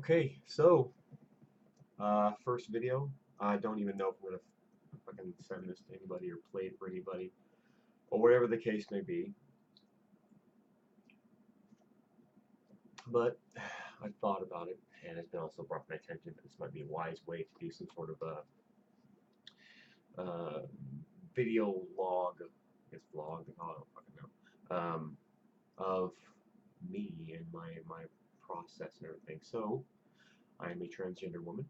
Okay, so first video. I don't even know if I'm gonna fucking send this to anybody or play it for anybody or whatever the case may be. But I've thought about it, and it's been also brought to my attention that this might be a wise way to do some sort of a video log, I guess vlog, I don't fucking know, of me and my process and everything. So I am a transgender woman.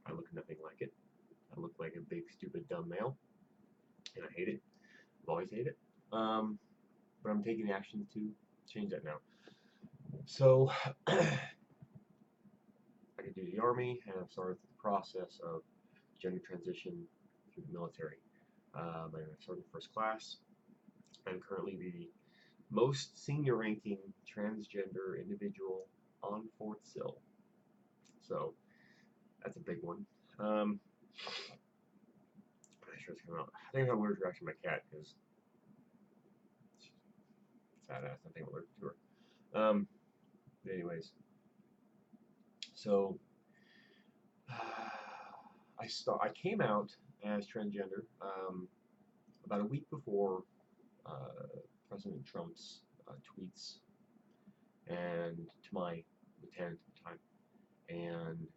I look nothing like it. I look like a big, stupid, dumb male, and I hate it. I've always hated it. Um, but I'm taking action to change that now. So I could do the army, and I've started the process of gender transition through the military. I started first class. I'm currently the most senior ranking transgender individual on Fort Sill. So that's a big one. I'm sure it's coming out. I think I'm allergic to my cat because sad ass. I think I'm allergic to her. But anyways, so I came out as transgender about a week before President Trump's tweets and to my lieutenant at the time, and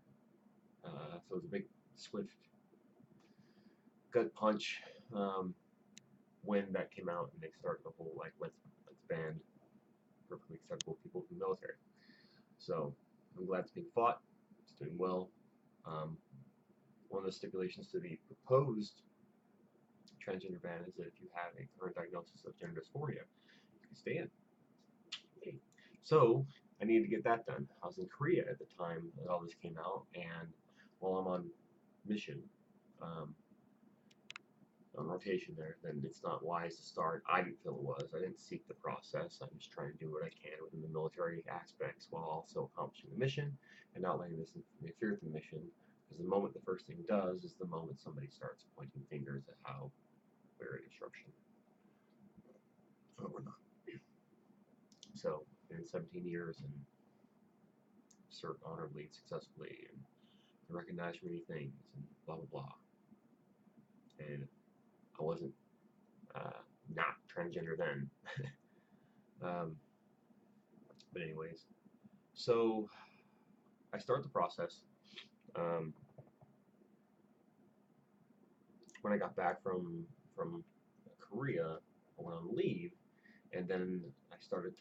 so it was a big swift gut punch when that came out, and they started the whole like let's ban perfectly acceptable people from the military. So I'm glad it's being fought. It's doing well. Um, One of the stipulations to the proposed transgender ban is that if you have a current diagnosis of gender dysphoria, you can stay in. Okay. So I needed to get that done. I was in Korea at the time that all this came out, and while I'm on mission, um, on rotation there, then it's not wise to start. I didn't feel it was. I didn't seek the process. I'm just trying to do what I can within the military aspects while also accomplishing the mission and not letting this interfere with the mission. Because the moment the first thing does is the moment somebody starts pointing fingers at how we're a disruption. Oh, we're not. So, in 17 years and served honorably and successfully and recognized for many things and blah blah blah. And I wasn't not transgender then. um, but anyways, so I start the process. Um, when I got back from Korea, I went on leave, and then I started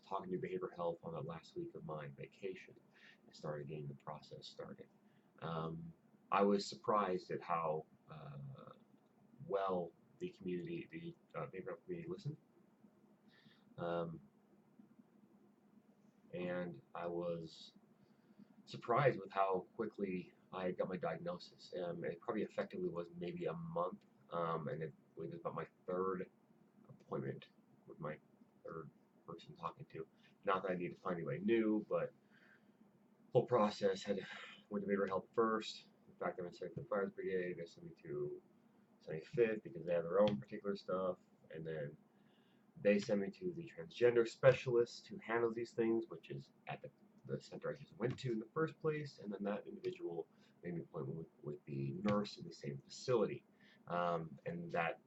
talking to behavioral health on the last week of my vacation, and started getting the process started. Um, I was surprised at how well the community, the behavioral health community, listened. Um, and I was surprised with how quickly I got my diagnosis. It probably effectively was maybe a month, and it was about my third appointment with my third person talking to. Not that I need to find anybody new, but whole process had went to behavioral health first. In fact, I went straight to the fire brigade. They sent me to 75th because they have their own particular stuff, and then they sent me to the transgender specialist who handles these things, which is at the center I just went to in the first place, and then that individual made me an appointment with the nurse in the same facility. And that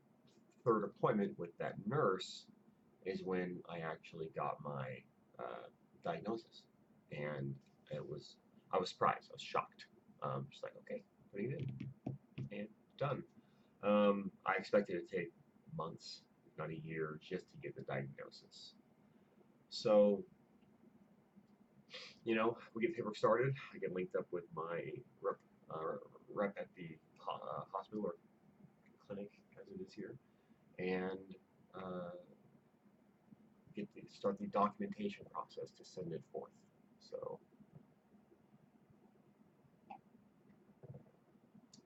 third appointment with that nurse is when I actually got my diagnosis, and I was surprised, I was shocked. Just like, okay, putting it in and done. I expected it to take months, not a year, just to get the diagnosis. So, we get the paperwork started. I get linked up with my uh, rep at the hospital or clinic, as it is here, and uh, start the documentation process to send it forth. So,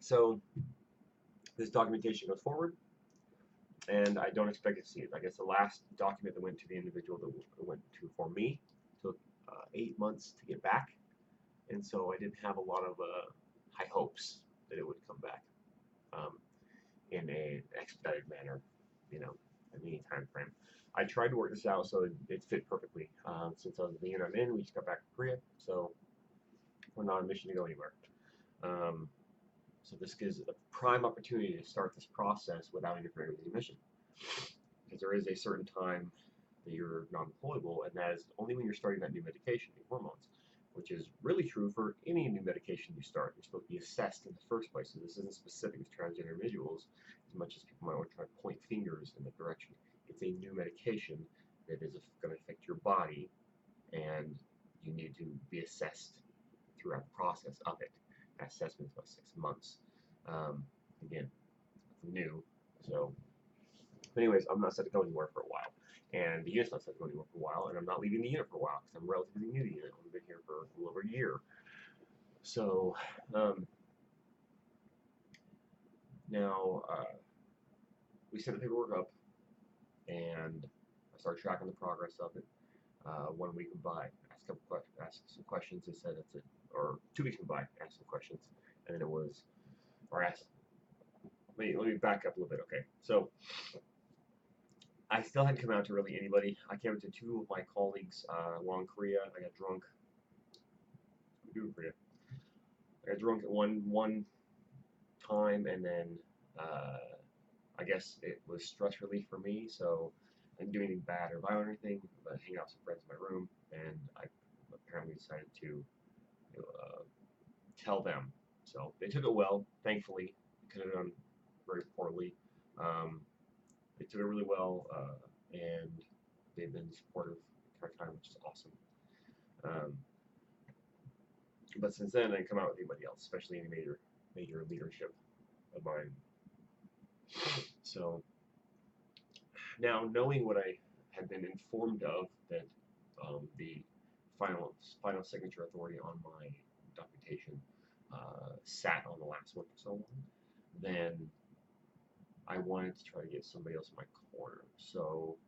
so this documentation goes forward, and I don't expect to see it. I guess the last document that went to the individual that went to for me took 8 months to get back, and so I didn't have a lot of high hopes that it would come back um, in an expedited manner, in any time frame. I tried to work this out so it fit perfectly. Since I was the year I'm in, we just got back from Korea, so We're not on a mission to go anywhere. Um, so this gives a prime opportunity to start this process without interfering with the mission. Because there is a certain time that you're non-employable, and that is only when you're starting that new medication, new hormones, which is really true for any new medication you start. You're supposed to be assessed in the first place, so this isn't specific to transgender individuals, as much as people might want to try to point fingers in that direction. It's a new medication that is going to affect your body, and you need to be assessed throughout the process of it. That assessment is about 6 months. Again, it's new, so but anyways, I'm not set to go anywhere for a while. And the unit's not set to go anywhere for a while, and I'm not leaving the unit for a while because I'm relatively new to the unit. I've been here for a little over a year. So now we set the paperwork up, and I started tracking the progress of it. 1 week went by, asked some questions. They said that's it, or 2 weeks went by, asked some questions, and then it was, or asked. Let me back up a little bit. Okay, so I still hadn't come out to really anybody. I came out to 2 of my colleagues while in Korea. I got drunk. What do we do in Korea? I got drunk at one time, and then I guess it was stress relief for me. So I didn't do anything bad or violent or anything, but hang out with some friends in my room, and I apparently decided to tell them. So they took it well, thankfully. Could have done very poorly. They took it really well, and they've been supportive the entire time, which is awesome. But since then, I didn't come out with anybody else, especially any major leadership of mine. So now, knowing what I had been informed of, that the final signature authority on my documentation sat on the last one for so long, then I wanted to try to get somebody else in my corner. So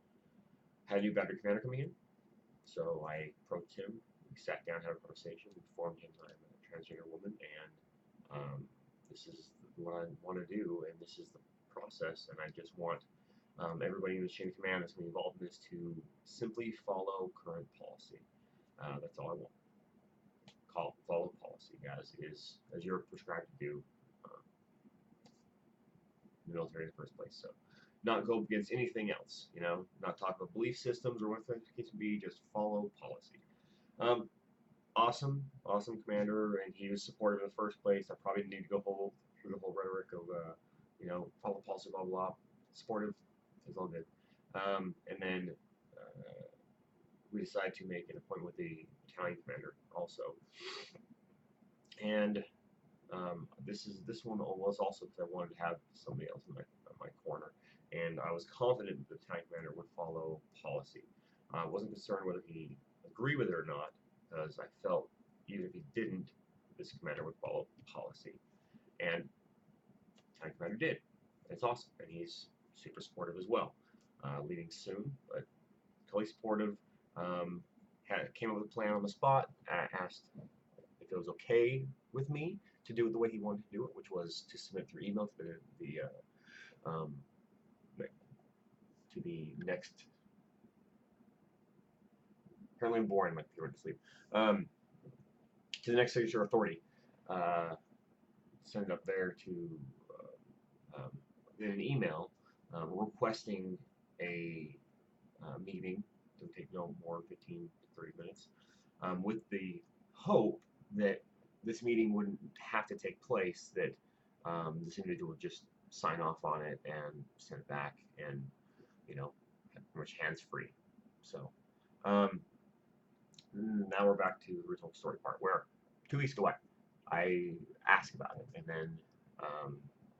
had a new battery commander coming in. So I approached him. We sat down, had a conversation, informed him that I'm a transgender woman, and this is what I want to do, and this is the process, and I just want everybody in the chain of command that's going to be involved in this to simply follow current policy. That's all I want. Follow policy, guys, as you're prescribed to do in the military in the first place. So not go against anything else, not talk about belief systems or what the case would be, just follow policy. Awesome commander, and he was supportive in the first place. I probably didn't need to go through the whole rhetoric of, follow policy, blah, blah, blah. Supportive, it's all good. And then we decided to make an appointment with the battalion commander also. And this one was also because I wanted to have somebody else in my corner, and I was confident that the battalion commander would follow policy. I wasn't concerned whether he agreed with it or not, because I felt even if he didn't, this commander would follow policy. And the battalion commander did. It's awesome, and he's super supportive as well. Leaving soon, but totally supportive. Came up with a plan on the spot. Asked if it was okay with me to do it the way he wanted to do it, which was to submit through email to the next. Apparently, I'm boring. My computer went to sleep. To the next signature authority. Send it up there to in an email requesting a meeting. It'll take no more than 15 to 30 minutes, with the hope that this meeting wouldn't have to take place, that this individual would just sign off on it and send it back, and pretty much hands-free. So now we're back to the original story part, where 2 weeks ago I asked about it, and then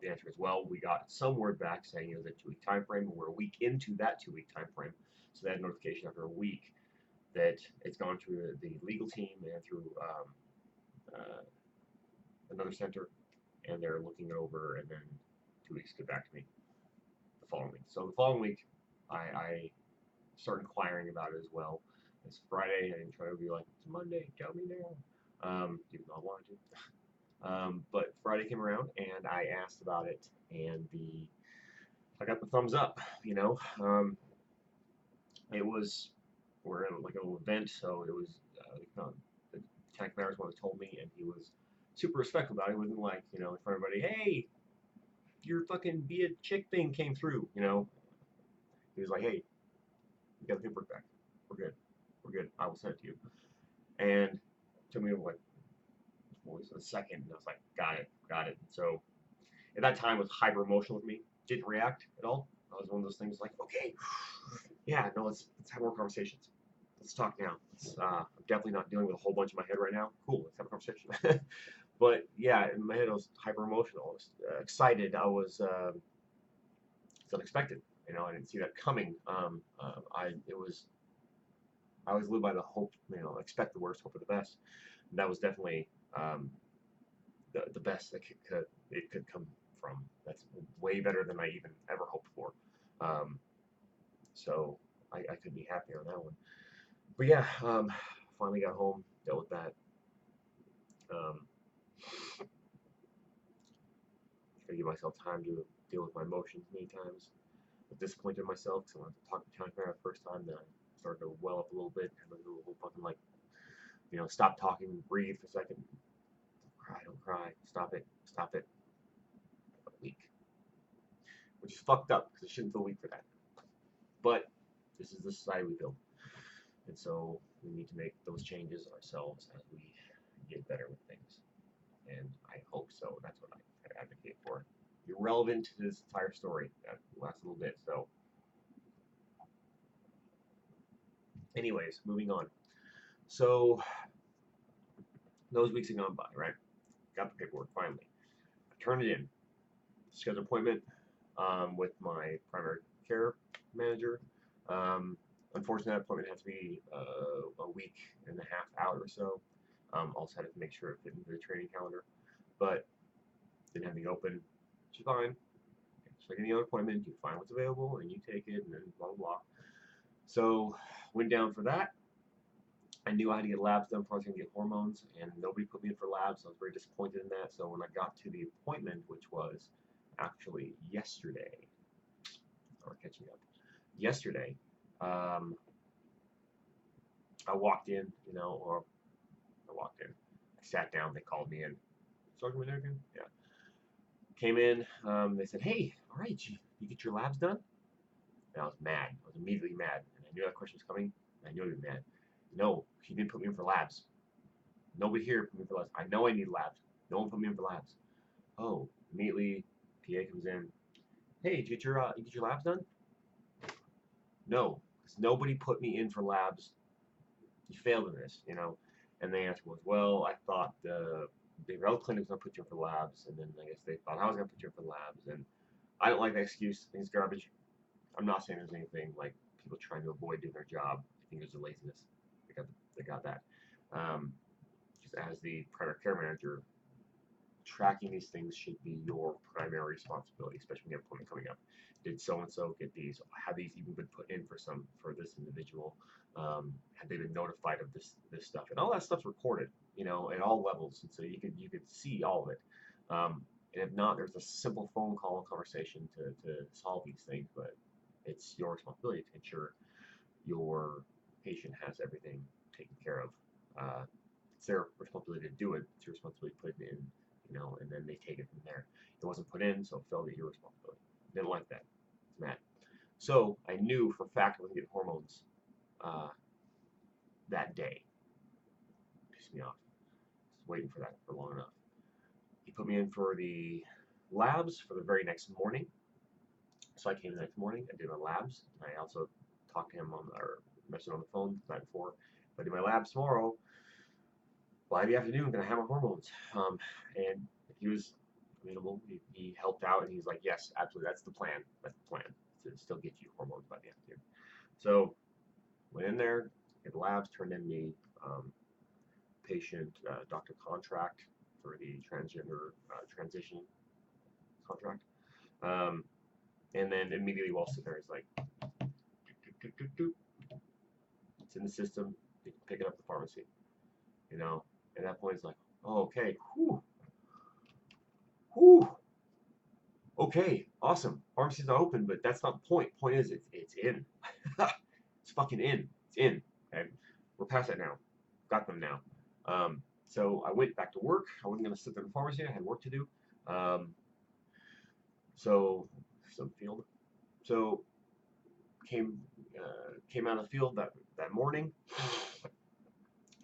the answer is, well, we got some word back saying it was a 2-week time frame, and we're a week into that 2-week time frame. So they had notification after a week that it's gone through the legal team and through another center, and they're looking it over, and then 2 weeks get back to me the following week. So the following week, I started inquiring about it as well. It's Friday. I didn't try to be like, it's Monday, tell me now, even though I wanted to. But Friday came around, and I asked about it, and I got the thumbs up. It was, we're in like a little event, so it was the Tank Matters one told me, and he was super respectful about it. He wasn't like, in front of everybody, hey, your fucking be a chick thing came through. He was like, hey, you got the paperwork back. We're good. We're good. I will send it to you. And it took me like a second, and I was like, got it, got it. So at that time, it was hyper emotional with me. Didn't react at all. I was one of those things like, okay, yeah, no, let's have more conversations. Let's talk now. I'm definitely not dealing with a whole bunch in my head right now. Cool, let's have a conversation. But yeah, in my head, I was hyper emotional. I was excited. It's unexpected. I didn't see that coming. I always live by the hope. Expect the worst, hope for the best. And that was definitely the best that it could come from. That's way better than I even ever hoped for. So I could be happier on that one. But yeah, finally got home, dealt with that. Um, Gotta give myself time to deal with my emotions many times. I was disappointed in myself because when I talked to County Fair the first time, then I started to well up a little bit, and a little fucking like, stop talking, breathe for a second, don't cry, stop it, stop it. I felt weak, which is fucked up because I shouldn't feel weak for that. But this is the society we build, and so we need to make those changes ourselves as we get better with things. And I hope so. That's what I advocate for. You're relevant to this entire story. That last little bit. So, anyways, moving on. So, those weeks have gone by, right? Got the paperwork finally. I turned it in. Scheduled an appointment with my primary care manager. Unfortunately, that appointment had to be a week and a half out or so. Also had to make sure it fit into the training calendar, but didn't have anything open. Which is fine. Just like any other appointment, you find what's available and you take it, and then blah blah blah. So went down for that. I knew I had to get labs done before I was going to get hormones, and nobody put me in for labs. So I was very disappointed in that. So when I got to the appointment, which was actually yesterday, or catching up, yesterday, I walked in, or I walked in. I sat down. They called me in. Sergeant American? Yeah. Came in. They said, "Hey, all right, you get your labs done?" And I was mad. I was immediately mad, and I knew that question was coming. And I knew I'd be mad. No, he didn't put me in for labs. Nobody here put me in for labs. I know I need labs. No one put me in for labs. Oh, immediately, PA comes in. Hey, did you get your labs done? No, because nobody put me in for labs. You failed in this. And the answer was, well, I thought the health clinic was going to put you in for labs, and then I guess they thought I was going to put you in for labs. And I don't like that excuse. I think it's garbage. I'm not saying there's anything like people trying to avoid doing their job. I think there's a laziness. They got that. Just as the primary care manager, tracking these things should be your primary responsibility, especially when you have an appointment coming up. Did so and so get these? Have these even been put in for this individual? Have they been notified of this stuff? And all that stuff's recorded, at all levels, and so you could see all of it. And if not, there's a simple phone call conversation to solve these things, but it's your responsibility to ensure your patient has everything taken care of. It's their responsibility to do it. It's your responsibility to put it in, and then they take it from there. It wasn't put in, so it fell to your responsibility. Didn't like that. It's mad. So I knew for a fact I wasn't getting hormones that day. Pissed me off. Just waiting for that for long enough. He put me in for the labs for the very next morning. So I came the next morning. I did my labs. I also talked to him or messaged on the phone the night before. If I do my labs tomorrow, by the afternoon, I'm going to have my hormones. And he was amenable. He helped out, and he's like, yes, absolutely, that's the plan. That's the plan, to still get you hormones by the afternoon. So went in there, did the labs, turned in the patient doctor contract for the transgender transition contract. And then immediately while sitting there, he's like, it's in the system, you can pick it up at the pharmacy. At that point, it's like, oh, okay, whew, okay, awesome. Pharmacy's not open, but that's not the point. Point is, it's in. It's fucking in. It's in. Okay, we're past that now. Got them now. So I went back to work. I wasn't going to sit there in the pharmacy. I had work to do. Um, so some field. So came came out of the field that morning.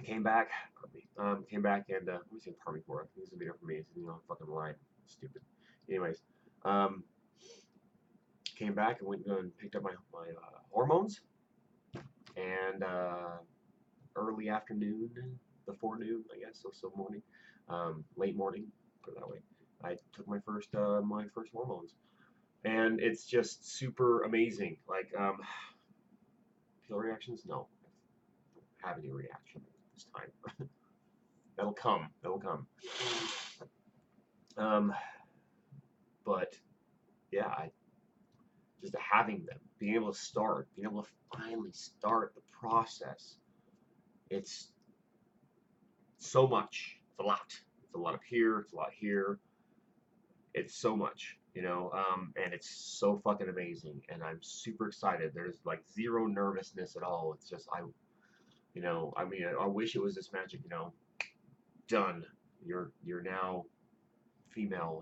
Came back. Pardon me. Came back and let me see. Pardon me for it. This is a video for me. It's fucking line. Stupid. Anyways, um, came back and went and picked up my hormones and early afternoon, before noon, I guess, so morning, late morning, put it that way. I took my first hormones, and it's just super amazing. Like pill reactions, no, I don't have any reaction this time. That'll come. That'll come. Um, but yeah, I just having them, being able to start, being able to finally start the process. It's so much. It's a lot. It's a lot up here. It's a lot here. It's so much, and it's so fucking amazing, and I'm super excited. There's like zero nervousness at all. It's just I mean, I wish it was this magic, done. You're now female,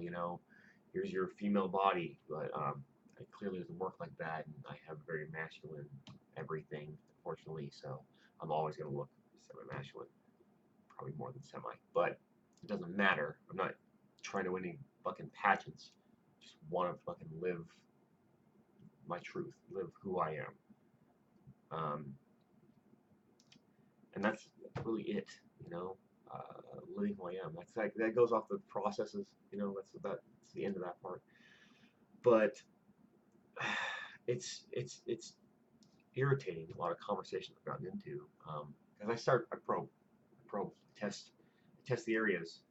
Here's your female body, but it clearly doesn't work like that, and I have very masculine everything, unfortunately. So I'm always gonna look semi-masculine, probably more than semi, but it doesn't matter. I'm not trying to win any fucking pageants. Just want to fucking live my truth, live who I am. And that's really it, living who I am. That's like that goes off the processes, that's the end of that part. But it's irritating, a lot of conversations I've gotten into, because I probe, test the areas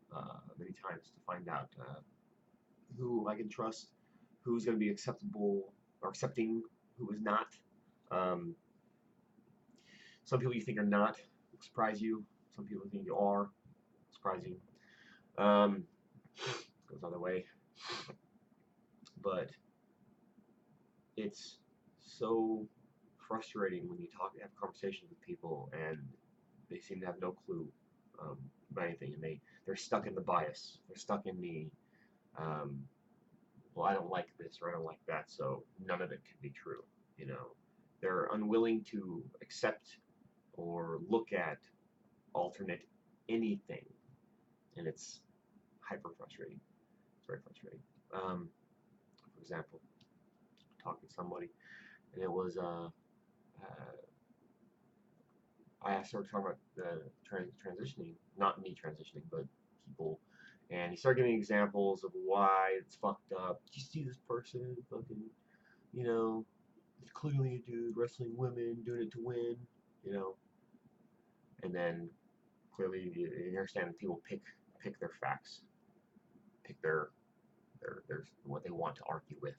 many times to find out who I can trust, who's going to be acceptable or accepting, who is not. Um, some people you think are not will surprise you. Some people think you are surprise you. Goes the other way, but it's so frustrating when you have conversations with people and they seem to have no clue about anything, and they're stuck in the bias. They're stuck in the well, I don't like this or I don't like that, so none of it can be true. They're unwilling to accept or look at alternate anything, and it's hyper frustrating. It's very frustrating. For example, talking to somebody, and it was I started talking about the transitioning, not me transitioning, but people, and he started giving examples of why it's fucked up. You see this person, fucking, it's clearly a dude wrestling women, doing it to win, you know, and then clearly you understand that people pick their facts, pick their what they want to argue with,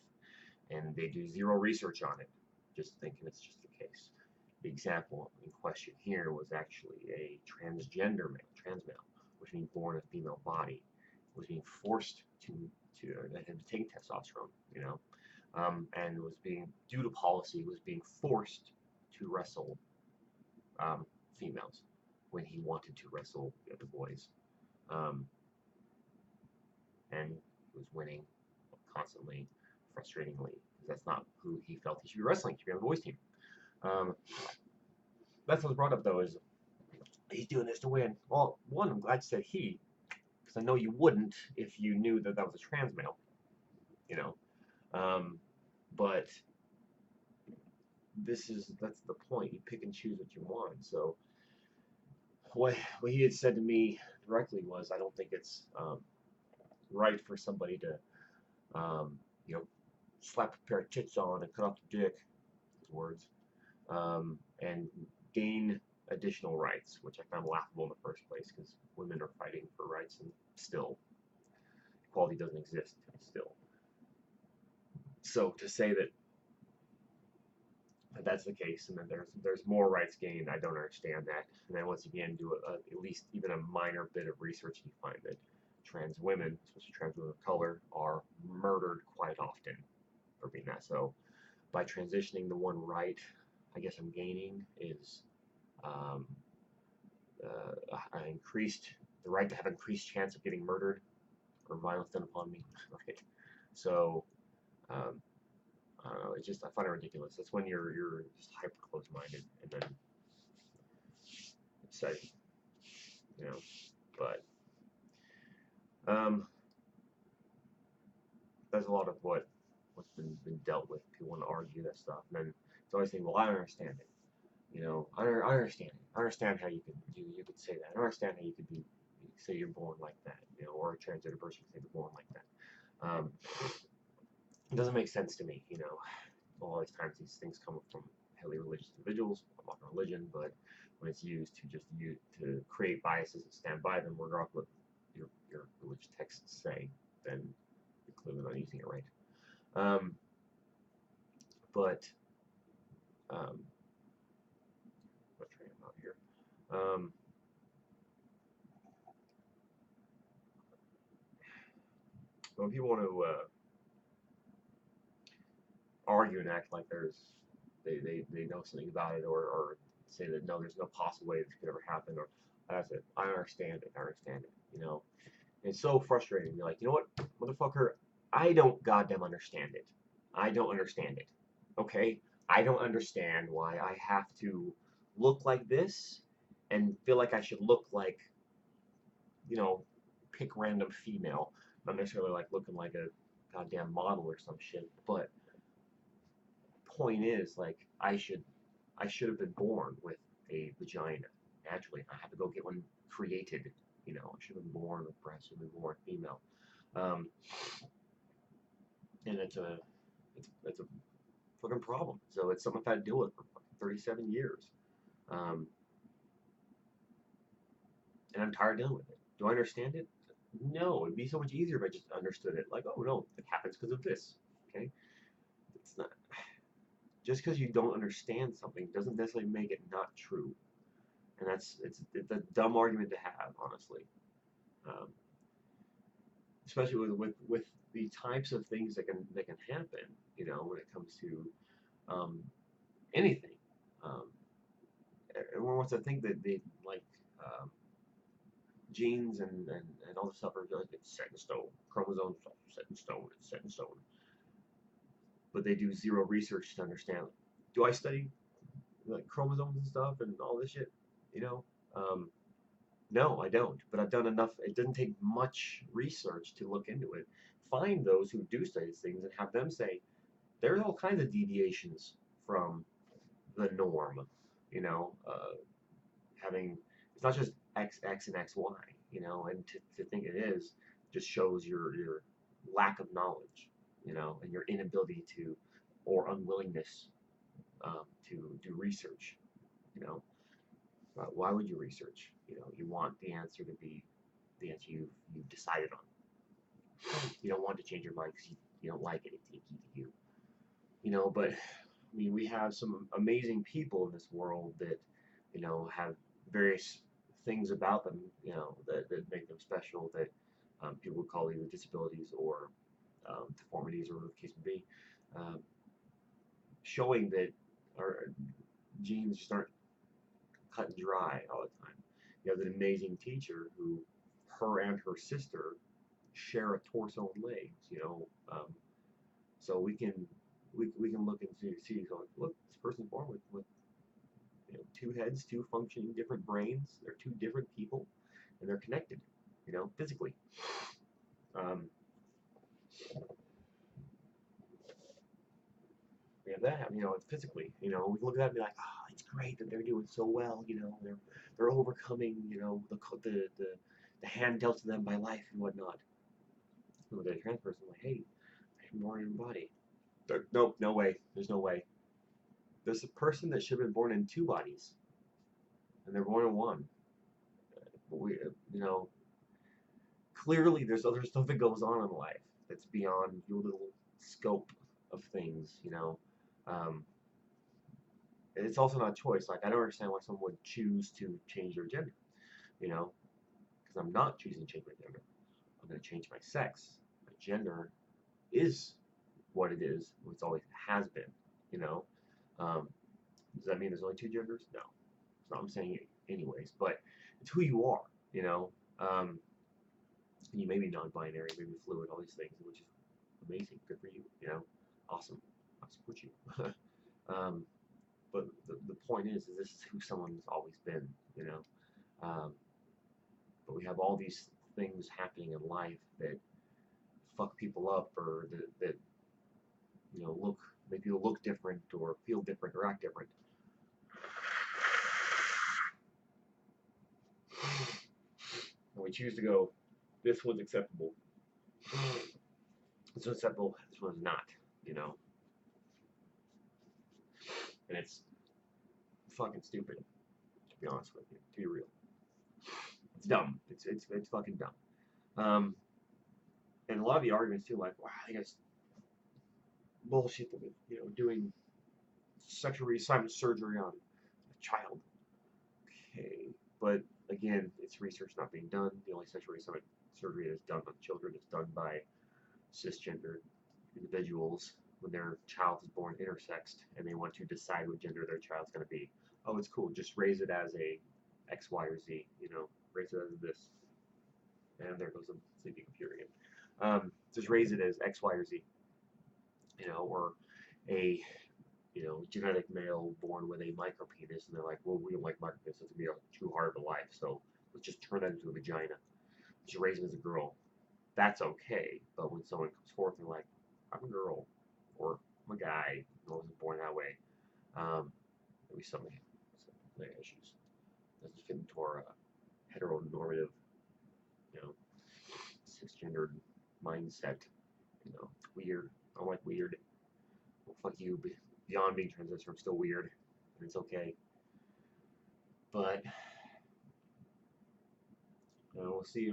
and they do zero research on it, just thinking it's just the case. The example in question here was actually a transgender male, trans male, which means born a female body, was being forced that had to take testosterone, and was being, due to policy, was being forced to wrestle females when he wanted to wrestle the other boys, and was winning constantly, frustratingly, because that's not who he felt he should be wrestling. He should be on the boys team. That's what's brought up though, is he's doing this to win. Well, one, I'm glad you said he, because I know you wouldn't if you knew that that was a trans male, you know. But that's the point. You pick and choose what you want. So what he had said to me directly was, I don't think it's right for somebody to you know, slap a pair of tits on and cut off the dick, his words, and gain additional rights, which I found laughable in the first place, because women are fighting for rights and still equality doesn't exist still. So to say that that's the case, and then there's more rights gained, I don't understand that. And then once again, do at least even a minor bit of research, and you find that trans women, especially trans women of color, are murdered quite often for being that. So by transitioning, the one right I guess I'm gaining is the right to have increased chance of getting murdered or violence done upon me, right? So, um, I don't know. It's just I find it ridiculous. That's when you're just hyper close-minded, and then it's sad, you know. But um, that's a lot of what's been dealt with. People want to argue that stuff, and then it's always saying, "Well, I don't understand it." You know, I understand it. I understand how you could say that. I understand how you could be say you're born like that, you know, or a transgender person say they're born like that. It doesn't make sense to me, you know. A lot of times these things come from heavily religious individuals. I'm not religion, but when it's used to to create biases and stand by them, regardless of what your religious texts say, then you're clearly not using it right. Um, but what train am out here? When people want to argue and act like they know something about it, or say that no, there's no possible way this could ever happen, or that's it. I understand it. I understand it. You know, and it's so frustrating. You're like, you know what, motherfucker, I don't goddamn understand it. I don't understand it. Okay, I don't understand why I have to look like this and feel like I should look like, you know, pick random female, not necessarily like looking like a goddamn model or some shit, but point is, like, I should have been born with a vagina naturally. I had to go get one created. You know, I should have been born with breasts. Should have been born female. Um, and it's a fucking problem. So it's something I've had to deal with for 37 years. Um, and I'm tired of dealing with it. Do I understand it? No. It'd be so much easier if I just understood it. Like, oh no, it happens because of this. Okay, it's not. Just because you don't understand something doesn't necessarily make it not true. And it's a dumb argument to have, honestly. Um, Especially with the types of things that can happen, you know, when it comes to um, anything. Um, Everyone wants to think that they like um, genes and all this stuff are like it's set in stone. Chromosomes are set in stone. It's set in stone. But they do zero research to understand. Do I study like chromosomes and stuff and all this shit? You know, um, no, I don't. But I've done enough. It doesn't take much research to look into it. Find those who do study these things and have them say there's all kinds of deviations from the norm. You know, having it's not just X and XY. You know, and to think it is just shows your lack of knowledge. You know, and your inability to or unwillingness to do research. You know, why would you research? You know, you want the answer to be the answer you've decided on. You don't want to change your mind because you don't like it. It's icky to you. You know, but I mean, we have some amazing people in this world that, you know, have various things about them, you know, that make them special that people would call either disabilities or deformities or whatever the case may be, um, showing that our genes just aren't cut and dry all the time. You have an amazing teacher who, her and her sister share a torso and legs, you know, so we can look and see going, look, this person's born with you know, two heads, two functioning different brains. They're two different people, and they're connected, you know, physically. Um, we have that, you know, physically. You know, we can look at that and be like, oh, it's great that they're doing so well. You know, they're overcoming, you know, the hand dealt to them by life and whatnot. We look at a trans person like, hey, I'm born in your body. Nope, no way. There's no way. There's a person that should have been born in two bodies, and they're born in one. We, you know, clearly there's other stuff that goes on in life that's beyond your little scope of things, you know. Um, it's also not a choice. Like, I don't understand why someone would choose to change their gender, you know, because I'm not choosing to change my gender. I'm going to change my sex. My gender is what it is. It's always has been, you know. Does that mean there's only two genders? No. So I'm saying it anyways. But it's who you are, you know. Um, you may be non-binary, maybe fluid, all these things, which is amazing, good for you, you know, awesome. I support you. um, but the point is this is who someone's always been, you know. Um, but we have all these things happening in life that fuck people up, or that you know make you look different or feel different or act different. And we choose to go, this one's acceptable, this one's acceptable, this one's not, you know. And it's fucking stupid, to be honest with you, to be real. It's dumb. It's fucking dumb. Um, and a lot of the arguments too, like, wow, I think it's bullshit that you know doing sexual reassignment surgery on a child. Okay, but again, it's research not being done. The only sexual reassignment surgery that is done on children is done by cisgender individuals when their child is born intersexed and they want to decide what gender their child's going to be. Oh, it's cool. Just raise it as a X, Y, or Z. You know, raise it as this. And there goes the sleepy computer again. Just raise it as X, Y, or Z. You know, or a genetic male born with a micropenis, and they're like, well, we don't like micropenises, it's gonna be too hard of a life, so let's just turn that into a vagina. Just raise him as a girl. That's okay, but when someone comes forth and they're like, I'm a girl, or I'm a guy, I wasn't born that way, maybe some issues. Doesn't fit into our heteronormative, you know, cisgendered mindset. You know, it's weird. I don't like weird. Well, fuck you. Beyond being transgender, I'm still weird, and it's okay. But we'll see.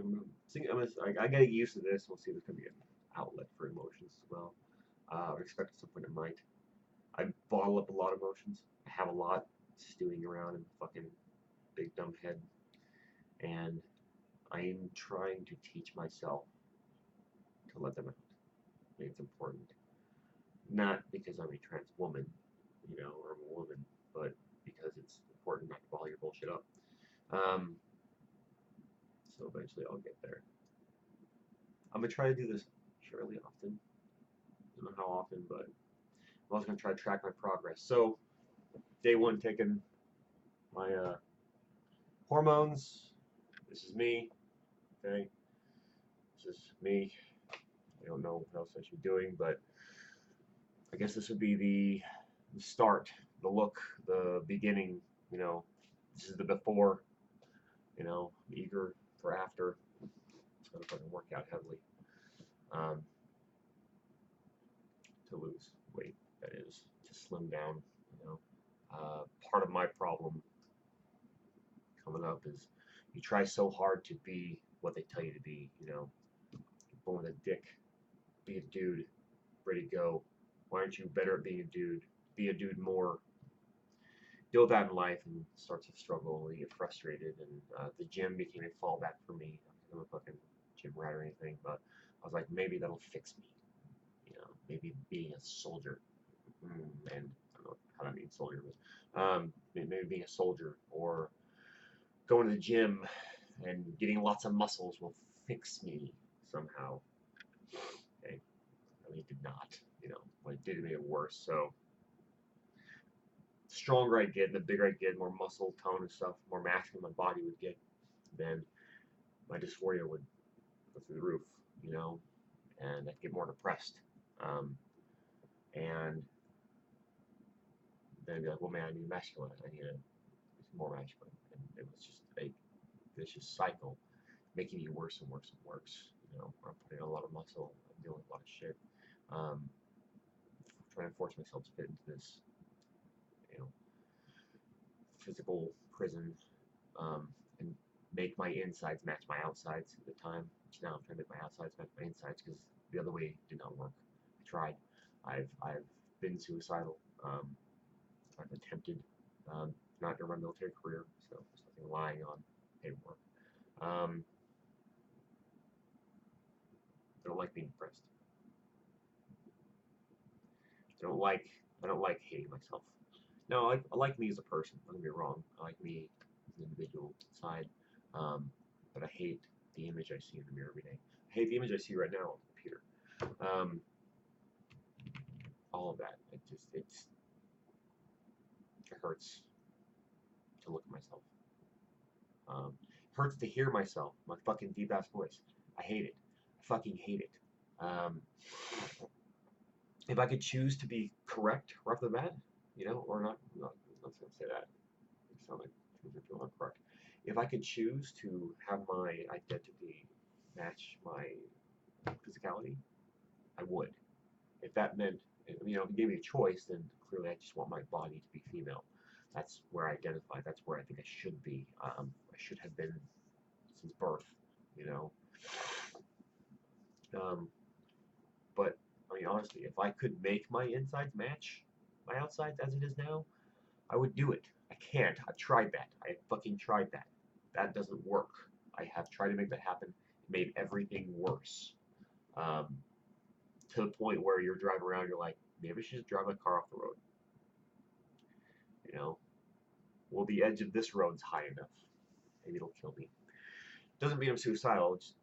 I gotta get used to this. We'll see if there's gonna be an outlet for emotions as well. I would expect at some point it might. I bottle up a lot of emotions. I have a lot stewing around in my fucking big dumb head, and I am trying to teach myself to let them out. I think it's important. Not because I'm a trans woman, you know, or I'm a woman, but because it's important not to ball your bullshit up. Um, so eventually I'll get there. I'm gonna try to do this fairly often. I don't know how often, but I'm also gonna try to track my progress. So day one, taking my hormones. This is me. Okay, this is me. I don't know what else I should be doing, but I guess this would be the start, the look, the beginning. You know, this is the before. You know, I'm eager for after. It's gonna fucking work out heavily. Um, to lose weight, that is, to slim down. You know, part of my problem coming up is you try so hard to be what they tell you to be. You know, born with a dick, be a dude, ready to go. Why aren't you better at being a dude? Be a dude more. Deal with that in life and start to struggle and get frustrated. And the gym became a fallback for me. I'm a fucking gym rat or anything, but I was like, maybe that'll fix me. You know, maybe being a soldier. And I don't know how that means soldier, but maybe being a soldier or going to the gym and getting lots of muscles will fix me somehow. Okay, I mean, it did not. You know, what it did, it made it worse. So the stronger I get, the bigger I get, more muscle tone and stuff, more masculine my body would get, then my dysphoria would go through the roof. You know, and I'd get more depressed. And then I'd be like, well, man, I need masculine. I need more masculine. And it was just a vicious cycle, making me worse and worse and worse. You know, I'm putting on a lot of muscle, I'm dealing with a lot of shit. Trying to force myself to fit into this, you know, physical prison, and make my insides match my outsides at the time. Which now I'm trying to make my outsides match my insides because the other way did not work. I tried. I've been suicidal. I've attempted, not during my military career, so there's nothing lying on paperwork. I don't like being depressed. I don't like hating myself. No, I like me as a person. Don't get me wrong. I like me as an individual side. But I hate the image I see in the mirror every day. I hate the image I see right now on the computer. Um, all of that. It hurts to look at myself. It hurts to hear myself, my fucking deep ass voice. I hate it. I fucking hate it. Um, if I could choose to be correct right off the bat, or not let's not say that. It sounds like things are feeling correct. If I could choose to have my identity match my physicality, I would. If that meant, if it gave me a choice, then clearly I just want my body to be female. That's where I identify. That's where I think I should be. I should have been since birth, you know. Um, but honestly, if I could make my insides match my outsides as it is now, I would do it. I can't. I've tried that. I fucking tried that. That doesn't work. I have tried to make that happen. It made everything worse. Um, to the point where you're driving around, you're like, maybe I should just drive my car off the road. You know, well, the edge of this road's high enough. Maybe it'll kill me. Doesn't mean I'm suicidal. It's,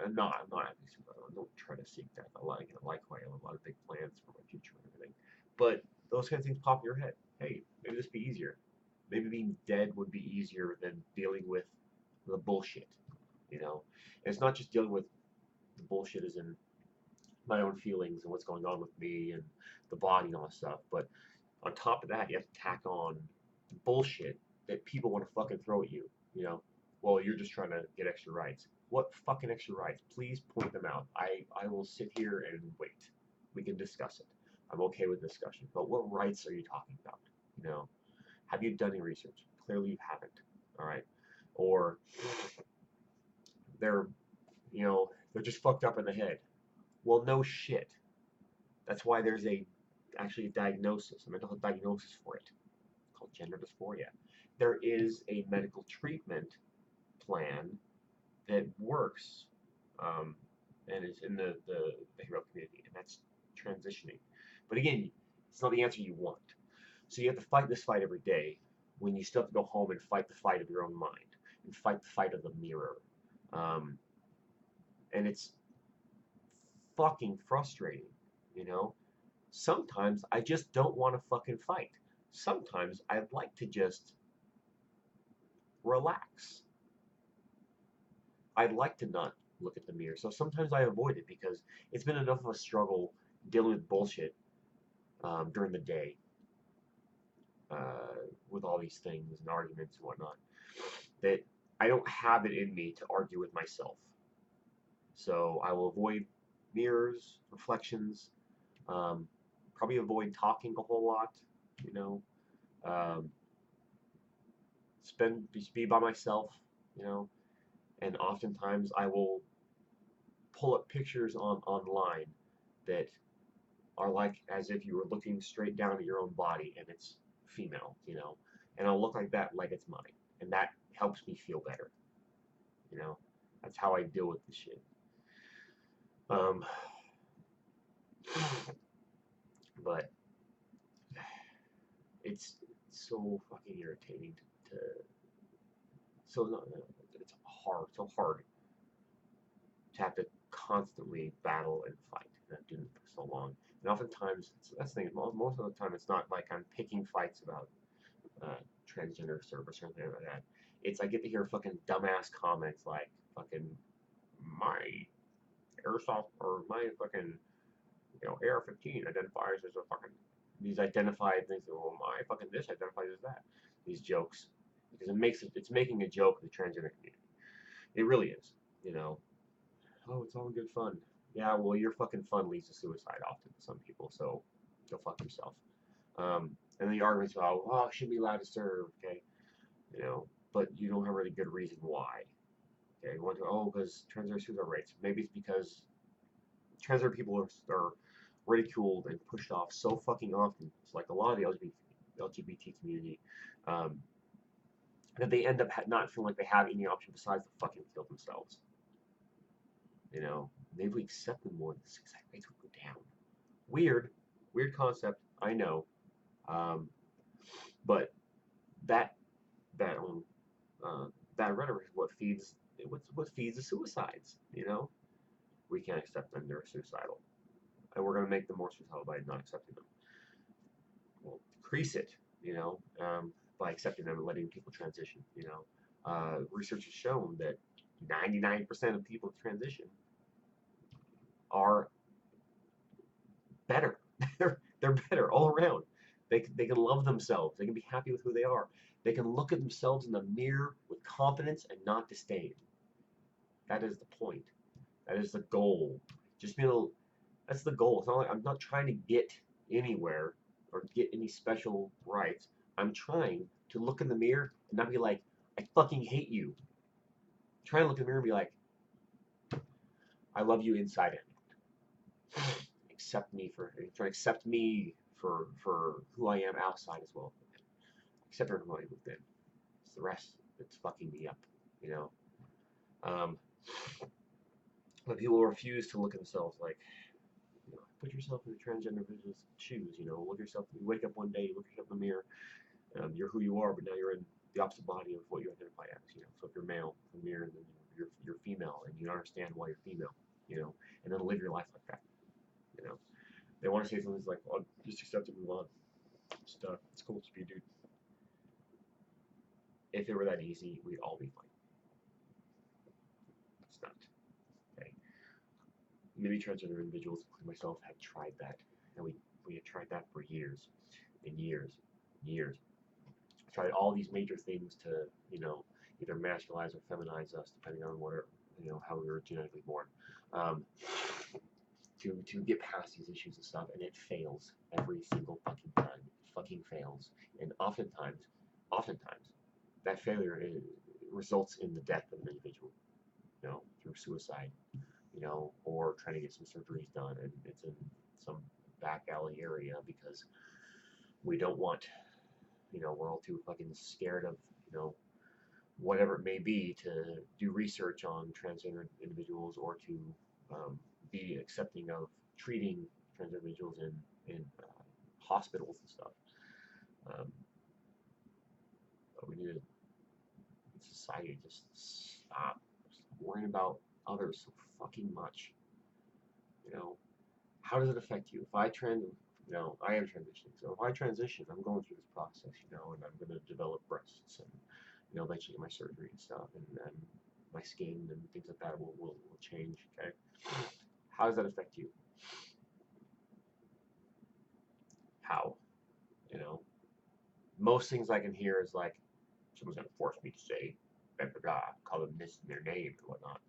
I'm not acting suicidal. I don't try to seek death. I like who I am. A lot of big plans for my future and everything. But those kind of things pop in your head. Hey, maybe this would be easier. Maybe being dead would be easier than dealing with the bullshit. And it's not just dealing with the bullshit as in my own feelings and what's going on with me and the body and all that stuff. But on top of that, you have to tack on bullshit that people want to fucking throw at you. Well, you're just trying to get extra rights. What fucking extra rights? Please point them out. I will sit here and wait. We can discuss it. I'm okay with discussion. But what rights are you talking about? Have you done any research? Clearly you haven't. All right. Or they're, they're just fucked up in the head. Well, no shit. That's why there's actually a diagnosis, a mental health diagnosis for it, called gender dysphoria. There is a medical treatment plan that works, and is in the behavioral community, and that's transitioning. But again, it's not the answer you want. So you have to fight this fight every day when you still have to go home and fight the fight of your own mind and fight the fight of the mirror. And it's fucking frustrating, you know? Sometimes I just don't want to fucking fight. Sometimes I'd like to just relax. I'd like to not look at the mirror. So sometimes I avoid it because it's been enough of a struggle dealing with bullshit during the day with all these things and arguments and whatnot that I don't have it in me to argue with myself. So I will avoid mirrors, reflections, probably avoid talking a whole lot, you know, um, just be by myself, you know, and oftentimes I will pull up pictures online that are like as if you were looking straight down at your own body and it's female, and I'll look like that like it's mine, and that helps me feel better, you know. That's how I deal with the shit. Um, but it's so fucking irritating to so no, no, it's so hard to have to constantly battle and fight. And I've done it for so long. And oftentimes, that's the thing. Most of the time, it's not like I'm picking fights about transgender service or anything like that. It's I get to hear fucking dumbass comments like fucking my airsoft or my fucking AR-15 identifies as a fucking these identified things. Well, my fucking this identifies as that. These jokes because it's making a joke of the transgender community. It really is. Oh, it's all good fun. Yeah, well, your fucking fun leads to suicide often to some people, so go fuck yourself. And the arguments about, oh, I shouldn't be allowed to serve, okay? But you don't have a really good reason why. Okay, you want to, because transgender suicide rates. Maybe it's because transgender people are ridiculed and pushed off so fucking often. It's like a lot of the LGBT community, that they end up not feeling like they have any option besides to fucking kill themselves. Maybe we accept them more, the suicide rates would go down. Weird concept, I know. But that that that rhetoric is what feeds the suicides. You know, we can't accept them; they're suicidal, and we're going to make them more suicidal by not accepting them. We'll decrease it, you know, by accepting them and letting people transition. You know, research has shown that 99% of people who transition are better. they're better all around. They can love themselves. They can be happy with who they are. They can look at themselves in the mirror with confidence and not disdain. That is the point. That is the goal. Just being able, that's the goal. It's not like I'm not trying to get anywhere or get any special rights. I'm trying to look in the mirror and not be like, I fucking hate you. Try to look in the mirror and be like, I love you inside and out. Accept me for try to accept me for who I am outside as well. Accept everybody within. It's the rest that's fucking me up, you know. But people refuse to look at themselves like, you know, put yourself in a transgender individual's shoes. You know, look at yourself. You wake up one day, you look yourself in the mirror. You're who you are, but now you're in the opposite body of what you identify as. You know, so if you're male, in the mirror, and then you're female, and you don't understand why you're female. You know, and then live your life like that. You know, they want to say something like, "Oh, just accept it, move on." It's cool to be a dude. If it were that easy, we'd all be fine. It's not. Okay. Many transgender individuals, including myself, have tried that, and we had tried that for years and years and years. Tried all these major things to, you know, either masculinize or feminize us, depending on what, you know, how we were genetically born, to get past these issues and stuff, and it fails every single fucking time. It fucking fails, and oftentimes, that failure results in the death of an individual, you know, through suicide, you know, or trying to get some surgeries done, and it's in some back alley area because we don't want, you know, we're all too fucking scared of, you know, whatever it may be to do research on transgender individuals or to be accepting of treating transgender individuals in hospitals and stuff. But we need to, society, just stop worrying about others so fucking much. You know, how does it affect you? If I you know, I am transitioning. So if I transition, I'm going through this process, you know, and I'm going to develop breasts and, you know, eventually get my surgery and stuff, and my skin and things like that will change. Okay, how does that affect you? How? You know, most things I can hear is like, someone's gonna force me to say, blah blah blah, call them this their name and whatnot.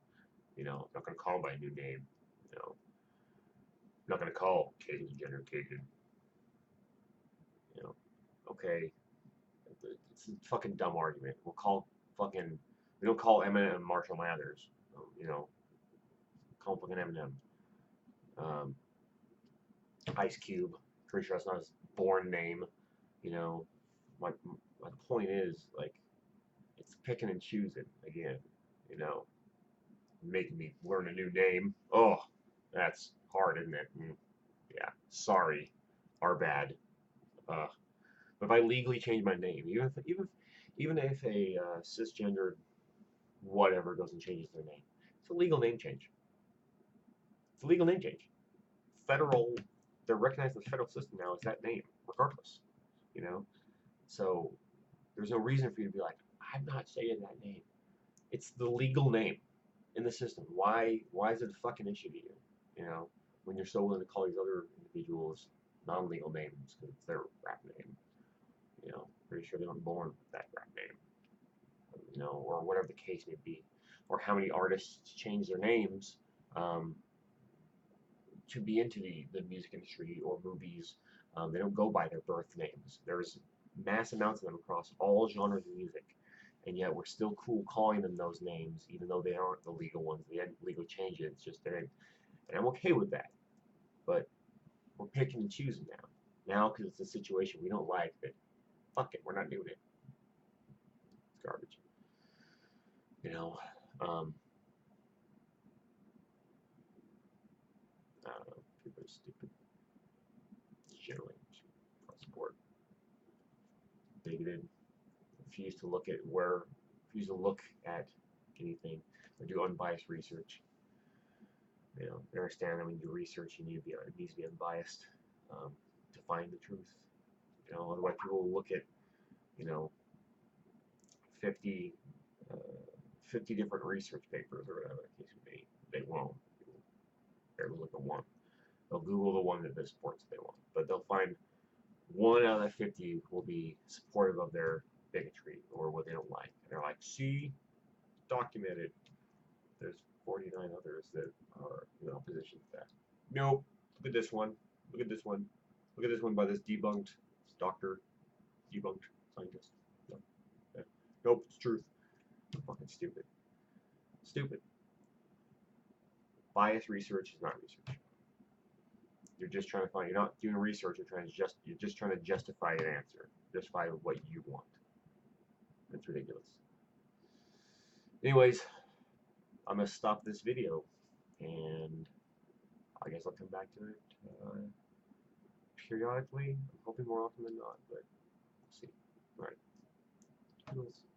You know, I'm not gonna call them by a new name. You know, I'm not gonna call Cajun gender Cajun. You know, okay, it's a fucking dumb argument. We don't call Eminem Marshall Mathers. You know, call him fucking Eminem. Um, Ice Cube. Pretty sure that's not his born name. You know, my point is, like, it's picking and choosing again. You know, making me learn a new name. Oh, that's hard, isn't it? Yeah, sorry, our bad. But if I legally change my name, even if a cisgendered whatever goes and changes their name, it's a legal name change. It's a legal name change. Federal, they're recognized in the federal system now as that name, regardless. You know, so there's no reason for you to be like, I'm not saying that name. It's the legal name in the system. Why is it a fucking issue to you? You know, when you're so willing to call these other individuals non-legal names because it's their rap name. You know, pretty sure they weren't born with that rap name. You know, or whatever the case may be, or how many artists change their names to be into the music industry or movies. They don't go by their birth names. There's mass amounts of them across all genres of music, and yet we're still cool calling them those names, even though they aren't the legal ones. They hadn't legally changed it. It's just they're in, and I'm okay with that. But we're picking and choosing now. Now, because it's a situation we don't like, that fuck it, we're not doing it. It's garbage. You know, I don't know. People are stupid. Generally, across the board. Bigoted. Refuse to look at where refuse to look at anything or do unbiased research. You know, they understand that when you do research, it needs to be unbiased to find the truth. You know, otherwise people will look at, you know, 50, uh, 50 different research papers or whatever the case may be. They won't. They'll look at one. They'll Google the one that supports they want, but they'll find one out of the 50 will be supportive of their bigotry or what they don't like. And they're like, see, documented. There's 49 others that are in opposition to that. Nope. Look at this one. Look at this one. Look at this one by this debunked doctor, debunked scientist. No. Yeah. Nope, it's truth. Fucking stupid. Stupid. Biased research is not research. You're just trying to find. You're not doing research. You're just trying to justify an answer. Justify what you want. That's ridiculous. Anyways, I'm gonna stop this video, and I guess I'll come back to it periodically. I'm hoping more often than not, but we'll see. All right.